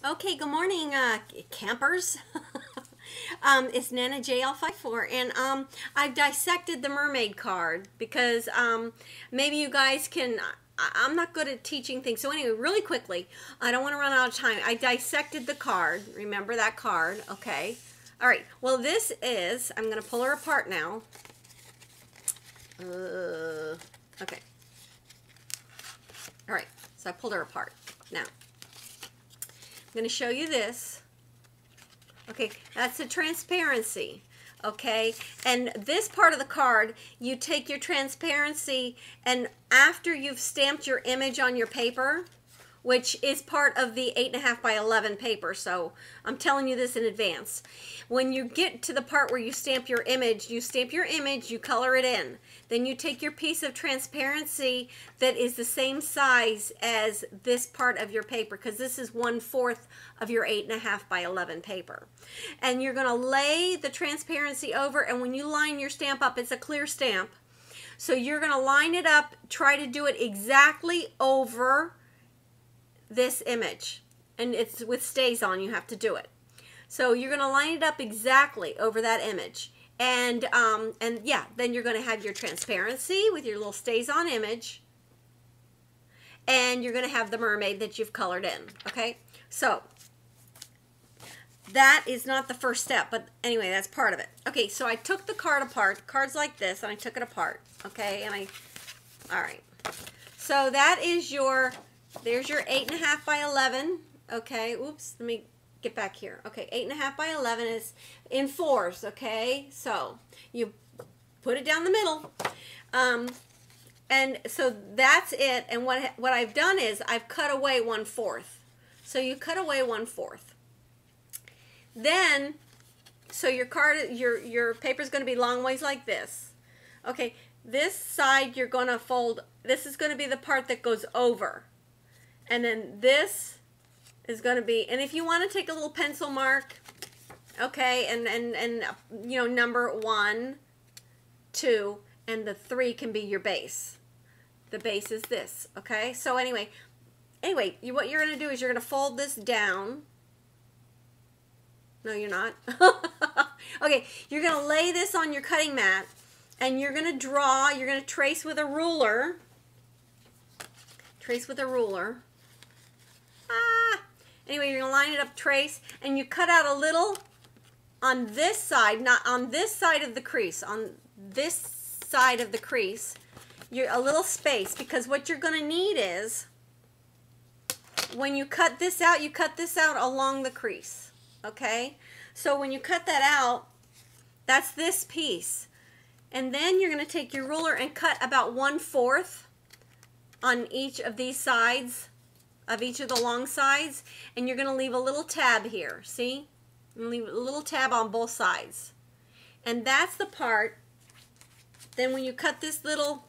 Okay, good morning, campers. It's Nana JL54, and I've dissected the mermaid card because maybe you guys can. I'm not good at teaching things, so anyway, really quickly, I don't want to run out of time. I dissected the card. Remember that card, okay? All right. Well, this is. I'm going to pull her apart now. Okay. All right. So I pulled her apart now. I'm going to show you this. Okay, that's the transparency. Okay, and this part of the card, you take your transparency, and after you've stamped your image on your paper, which is part of the 8.5 by 11 paper, so I'm telling you this in advance. When you get to the part where you stamp your image, you color it in. Then you take your piece of transparency that is the same size as this part of your paper, because this is 1/4 of your 8.5 by 11 paper. And you're going to lay the transparency over, and when you line your stamp up, it's a clear stamp. So you're going to line it up, try to do it exactly over this image, and it's with stays on. You have to do it. So you're going to line it up exactly over that image, and yeah, then you're going to have your transparency with your little stays on image, and you're going to have the mermaid that you've colored in. Okay, so that is not the first step, but anyway, that's part of it. Okay, so I took the card apart, cards like this, and I took it apart. Okay, and all right, so that is your. There's your 8.5 by 11. Okay, oops, let me get back here. Okay, 8.5 by 11 is in 4s. Okay, so you put it down the middle. And so that's it. And what I've done is I've cut away 1/4. So you cut away 1/4. Then, so your card, your paper is going to be long ways like this. Okay, this side you're going to fold. This is going to be the part that goes over. And then this is going to be, and if you want to take a little pencil mark, okay, and you know, number 1, 2, and the 3 can be your base. The base is this, okay? So anyway, what you're going to do is you're going to fold this down. No, you're not. Okay, you're going to lay this on your cutting mat, and you're going to draw, you're going to trace with a ruler. Trace with a ruler. Anyway, you're going to line it up, trace, and you cut out a little on this side, not on this side of the crease, on this side of the crease, a little space, because what you're going to need is, when you cut this out, you cut this out along the crease, okay? So when you cut that out, that's this piece. And then you're going to take your ruler and cut about 1/4 on each of these sides, of each of the long sides, and you're going to leave a little tab here. See? Leave a little tab on both sides. And that's the part, then when you cut this little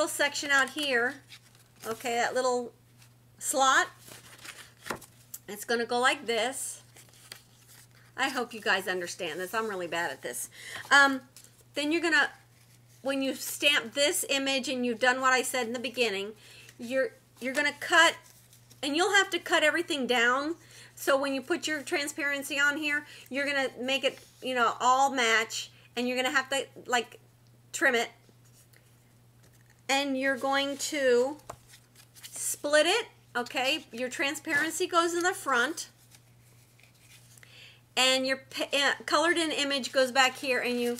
section out here, okay, that little slot, it's going to go like this. I hope you guys understand this. I'm really bad at this. Then you're going to, when you stamp this image and you've done what I said in the beginning, you're going to cut, and you'll have to cut everything down. So when you put your transparency on here, you're going to make it, you know, all match, and you're going to have to, like, trim it. And you're going to split it, okay? Your transparency goes in the front, and your colored in image goes back here, and you...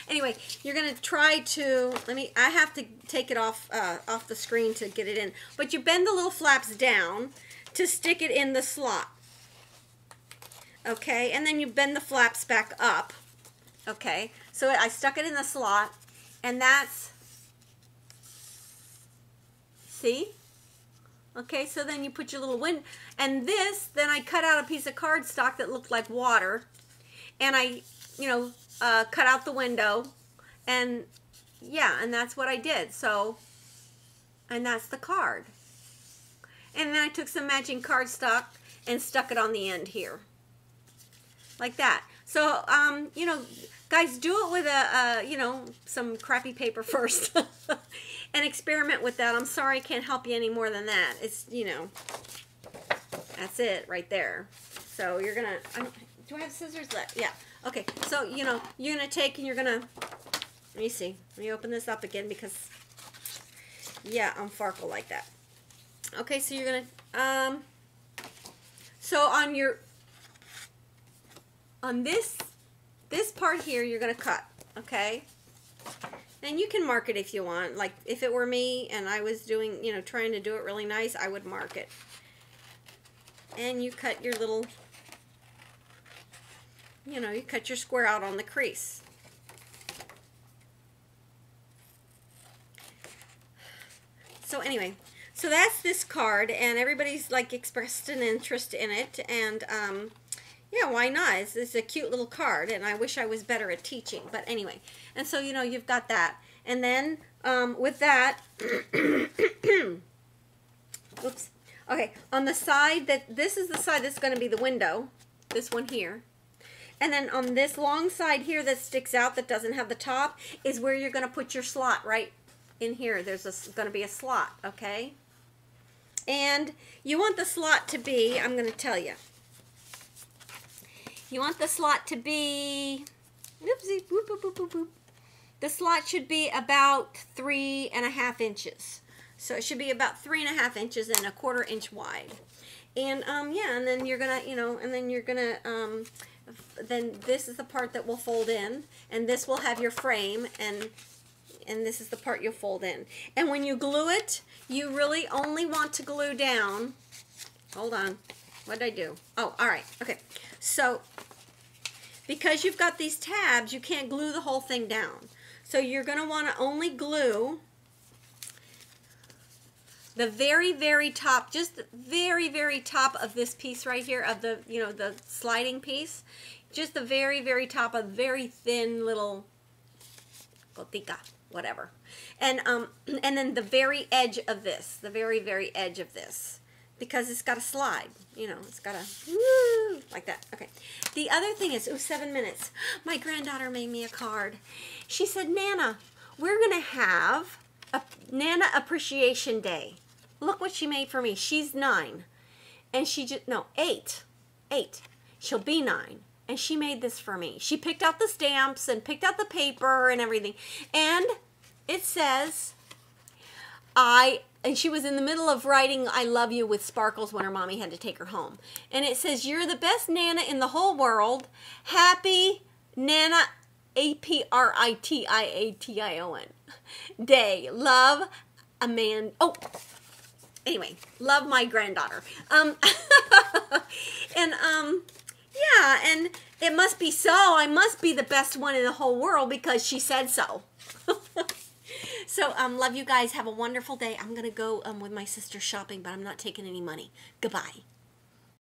Anyway, you're going to try to, I have to take it off the screen to get it in. But you bend the little flaps down to stick it in the slot. Okay, and then you bend the flaps back up. Okay, so I stuck it in the slot, and that's, see? Okay, so then you put your little and this, then I cut out a piece of cardstock that looked like water, and I, you know, cut out the window, and yeah, and that's what I did. So, and that's the card. And then I took some matching cardstock and stuck it on the end here, like that. So, you know, guys, do it with you know, some crappy paper first, and experiment with that. I'm sorry I can't help you any more than that. It's, you know, that's it right there. So you're going to, do I have scissors left? Yeah. Okay, so, you know, you're going to take and you're going to, let me see. Let me open this up again because, yeah, I'm farkle like that. Okay, so you're going to, so on this part here, you're going to cut, okay? And you can mark it if you want. Like, if it were me and I was doing, you know, trying to do it really nice, I would mark it. And you cut your little, you know, you cut your square out on the crease. So anyway, so that's this card, and everybody's like expressed an interest in it, and yeah, why not? It's a cute little card, and I wish I was better at teaching, but anyway. And so, you know, you've got that. And then with that, oops, okay, on the side, this is the side that's going to be the window, this one here. And then on this long side here that sticks out that doesn't have the top is where you're going to put your slot right in here. There's going to be a slot, okay? And you want the slot to be, I'm going to tell you. You want the slot to be, oopsie, boop, boop, boop, boop, boop. The slot should be about 3.5 inches. So it should be about 3.5 inches and 1/4 inch wide. And yeah, and then you're gonna, you know, and then you're gonna, then this is the part that will fold in, and this will have your frame, and this is the part you'll fold in. And when you glue it, you really only want to glue down, hold on, what did I do? Oh, all right, okay. So, because you've got these tabs, you can't glue the whole thing down. So you're going to want to only glue the very, very top, just the very, very top of this piece right here, of the, you know, the sliding piece. Just the very, very top of very thin little gotica, whatever. And then the very edge of this, the very, very edge of this. Because it's got to slide, you know, it's got to, woo, like that. Okay. The other thing is, 7 minutes. My granddaughter made me a card. She said, Nana, we're going to have a Nana Appreciation Day. Look what she made for me. She's 9. And she just, no, 8. 8. She'll be 9. And she made this for me. She picked out the stamps and picked out the paper and everything. And it says, and she was in the middle of writing I love you with sparkles when her mommy had to take her home. And it says, you're the best Nana in the whole world. Happy Nana, Apritaiation Day. Love, Amanda. Oh, anyway, love my granddaughter. And, yeah, and it must be so. I must be the best one in the whole world because she said so. So, love you guys. Have a wonderful day. I'm going to go with my sister shopping, but I'm not taking any money. Goodbye.